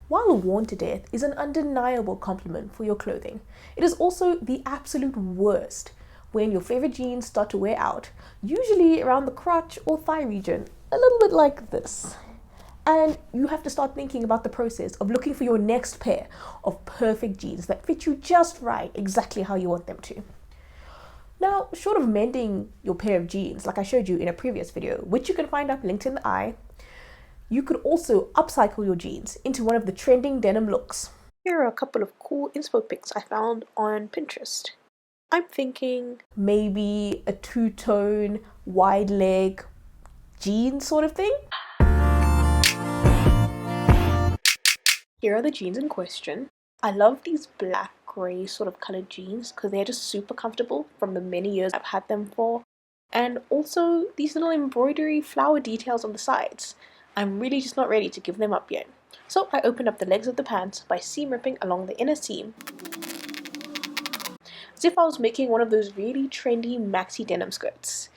While worn to death is an undeniable compliment for your clothing, it is also the absolute worst when your favorite jeans start to wear out, usually around the crotch or thigh region, a little bit like this. And you have to start thinking about the process of looking for your next pair of perfect jeans that fit you just right, exactly how you want them to. Now, short of mending your pair of jeans, like I showed you in a previous video, which you can find up linked in the eye, you could also upcycle your jeans into one of the trending denim looks. Here are a couple of cool inspo pics I found on Pinterest. I'm thinking maybe a two-tone, wide leg jean sort of thing. Here are the jeans in question. I love these black grey sort of colored jeans because they're just super comfortable from the many years I've had them for. And also these little embroidery flower details on the sides. I'm really just not ready to give them up yet. So I opened up the legs of the pants by seam ripping along the inner seam, as if I was making one of those really trendy maxi denim skirts.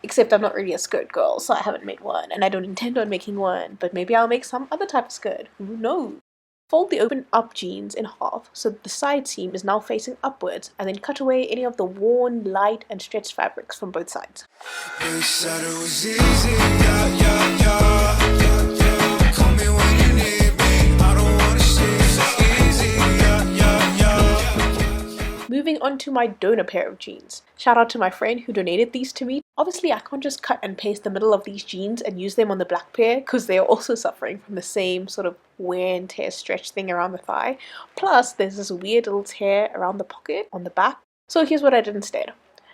Except I'm not really a skirt girl, so I haven't made one, and I don't intend on making one, but maybe I'll make some other type of skirt, who knows? Fold the open up jeans in half so that the side seam is now facing upwards, and then cut away any of the worn, light and stretched fabrics from both sides. They said it was easy, yeah, yeah, yeah. Call me when you need me, I don't wanna see so easy, yeah, yeah, yeah. Moving on to my donor pair of jeans. Shout out to my friend who donated these to me. Obviously I can't just cut and paste the middle of these jeans and use them on the black pair because they are also suffering from the same sort of wear and tear stretch thing around the thigh. Plus there's this weird little tear around the pocket on the back. So here's what I did instead.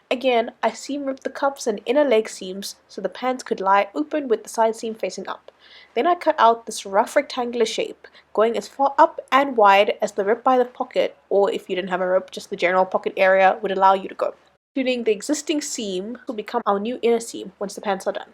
Again, I seam ripped the cuffs and inner leg seams so the pants could lie open with the side seam facing up. Then I cut out this rough rectangular shape, going as far up and wide as the rip by the pocket, or if you didn't have a rip, just the general pocket area would allow you to go. Including the existing seam will become our new inner seam once the pants are done.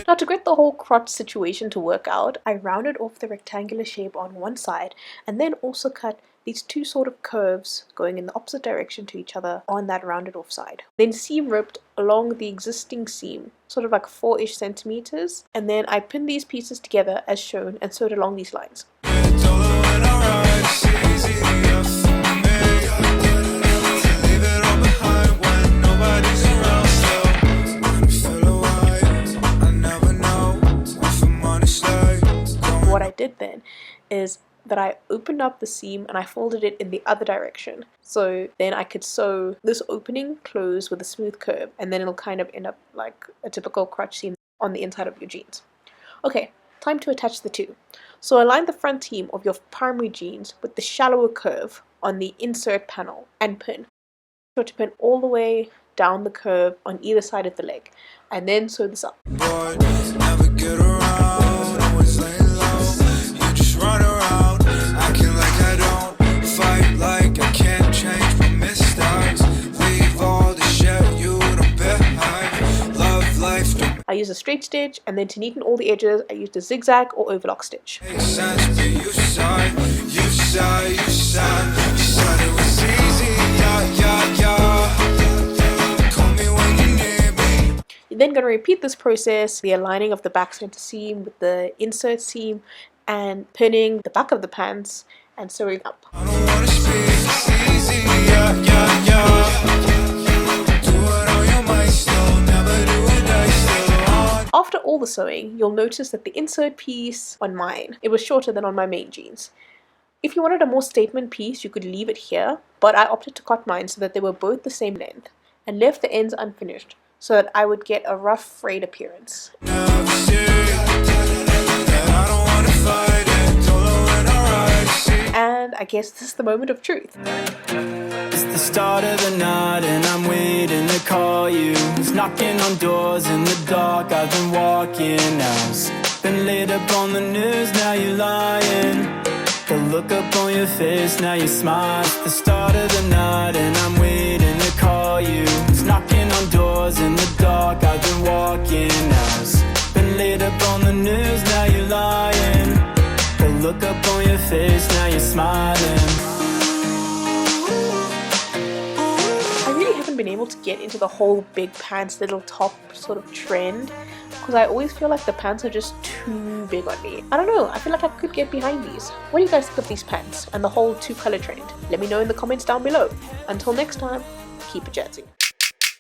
Now to get the whole crotch situation to work out, I rounded off the rectangular shape on one side and then also cut these two sort of curves going in the opposite direction to each other on that rounded off side. Then seam ripped along the existing seam, sort of like 4-ish centimeters, and then I pinned these pieces together as shown and sewed along these lines. What I did then is that I opened up the seam and I folded it in the other direction. So then I could sew this opening close with a smooth curve, and then it'll kind of end up like a typical crotch seam on the inside of your jeans. Okay, time to attach the two. So align the front seam of your primary jeans with the shallower curve on the insert panel and pin. So to pin all the way down the curve on either side of the leg, and then sew this up. I use a straight stitch, and then to neaten all the edges, I used a zigzag or overlock stitch. You're then going to repeat this process, the aligning of the back center seam with the insert seam, and pinning the back of the pants and sewing up. After all the sewing, you'll notice that the insert piece on mine, it was shorter than on my main jeans. If you wanted a more statement piece, you could leave it here, but I opted to cut mine so that they were both the same length, and left the ends unfinished so that I would get a rough frayed appearance. And I guess this is the moment of truth. It's the start of the night and I'm waiting to call you. It's knocking on doors in the dark, I've been walking out. Been laid up on the news, now you're lying. The look up on your face, now you smile. It's the start of the night and I'm waiting to call you. It's knocking on doors in the dark, I've been walking out. Been laid up on the news, now you're lying. The look up on your face, now you're smiling. haven't been able to get into the whole big pants, little top sort of trend, because I always feel like the pants are just too big on me. I don't know, I feel like I could get behind these. What do you guys think of these pants and the whole 2-color trend? Let me know in the comments down below. Until next time, keep it jazzy.